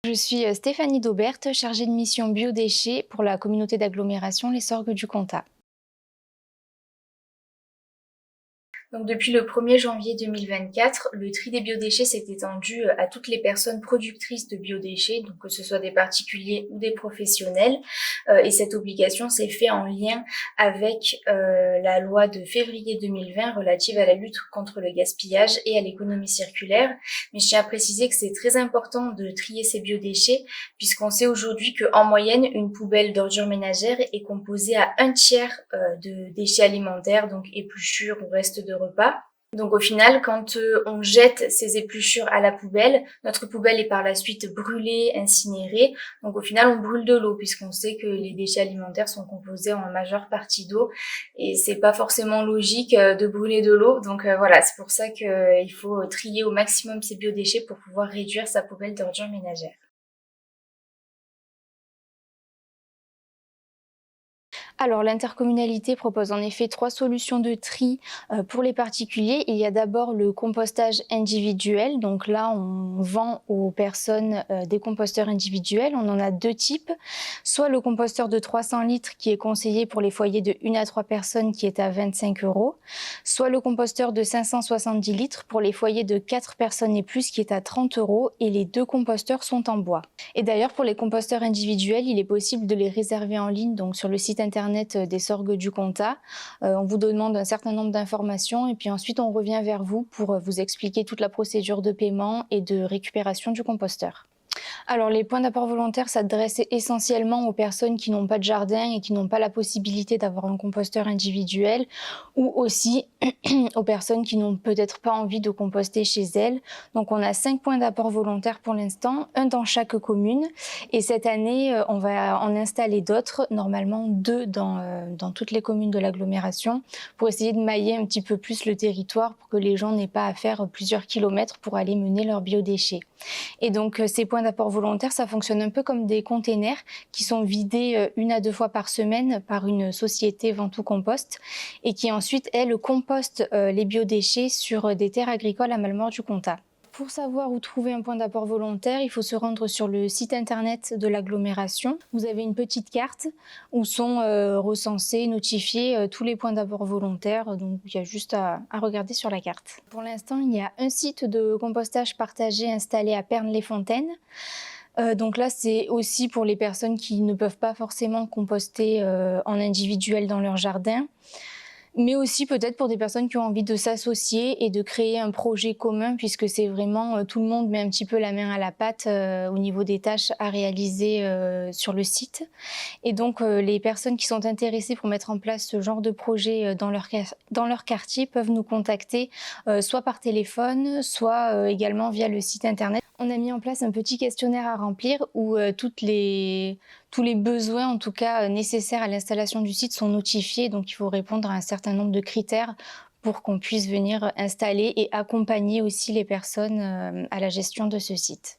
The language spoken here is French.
Je suis Stéphanie Daubert, chargée de mission biodéchets pour la communauté d'agglomération Les Sorgues du Comtat. Donc depuis le 1er janvier 2024, le tri des biodéchets s'est étendu à toutes les personnes productrices de biodéchets, donc que ce soit des particuliers ou des professionnels. Et cette obligation s'est faite en lien avec la loi de février 2020 relative à la lutte contre le gaspillage et à l'économie circulaire. Mais je tiens à préciser que c'est très important de trier ces biodéchets, puisqu'on sait aujourd'hui qu'en moyenne, une poubelle d'ordures ménagères est composée à 1/3 de déchets alimentaires, donc épluchures ou restes de repas. Donc au final, quand on jette ces épluchures à la poubelle, notre poubelle est par la suite brûlée, incinérée. Donc au final, on brûle de l'eau, puisqu'on sait que les déchets alimentaires sont composés en majeure partie d'eau, et c'est pas forcément logique de brûler de l'eau. Donc voilà, c'est pour ça qu'il faut trier au maximum ces biodéchets pour pouvoir réduire sa poubelle d'ordures ménagères. Alors l'intercommunalité propose en effet 3 solutions de tri pour les particuliers. Il y a d'abord le compostage individuel. Donc là, on vend aux personnes des composteurs individuels. On en a 2 types. Soit le composteur de 300 litres qui est conseillé pour les foyers de 1 à 3 personnes qui est à 25 €. Soit le composteur de 570 litres pour les foyers de 4 personnes et plus qui est à 30 €. Et les 2 composteurs sont en bois. Et d'ailleurs, pour les composteurs individuels, il est possible de les réserver en ligne, donc sur le site internet des Sorgues du Comtat. On vous demande un certain nombre d'informations et puis ensuite on revient vers vous pour vous expliquer toute la procédure de paiement et de récupération du composteur. Alors les points d'apport volontaire s'adressent essentiellement aux personnes qui n'ont pas de jardin et qui n'ont pas la possibilité d'avoir un composteur individuel, ou aussi aux personnes qui n'ont peut-être pas envie de composter chez elles. Donc on a 5 points d'apport volontaire pour l'instant, un dans chaque commune, et cette année on va en installer d'autres, normalement 2 dans toutes les communes de l'agglomération, pour essayer de mailler un petit peu plus le territoire pour que les gens n'aient pas à faire plusieurs kilomètres pour aller mener leurs biodéchets. Et donc ces points d'apport volontaire, ça fonctionne un peu comme des containers qui sont vidés 1 à 2 fois par semaine par une société Ventoux Compost, et qui ensuite, elle, composte les biodéchets sur des terres agricoles à Mallemort-du-Comtat. Pour savoir où trouver un point d'apport volontaire, il faut se rendre sur le site internet de l'agglomération. Vous avez une petite carte où sont recensés, notifiés tous les points d'apport volontaire. Donc il y a juste à regarder sur la carte. Pour l'instant, il y a un site de compostage partagé installé à Pernes-les-Fontaines. Donc là, c'est aussi pour les personnes qui ne peuvent pas forcément composter en individuel dans leur jardin, mais aussi peut-être pour des personnes qui ont envie de s'associer et de créer un projet commun, puisque c'est vraiment tout le monde met un petit peu la main à la pâte au niveau des tâches à réaliser sur le site. Et donc les personnes qui sont intéressées pour mettre en place ce genre de projet dans leur quartier peuvent nous contacter soit par téléphone, soit également via le site internet. On a mis en place un petit questionnaire à remplir où tous les besoins, en tout cas nécessaires à l'installation du site, sont notifiés. Donc il faut répondre à un certain nombre de critères pour qu'on puisse venir installer et accompagner aussi les personnes à la gestion de ce site.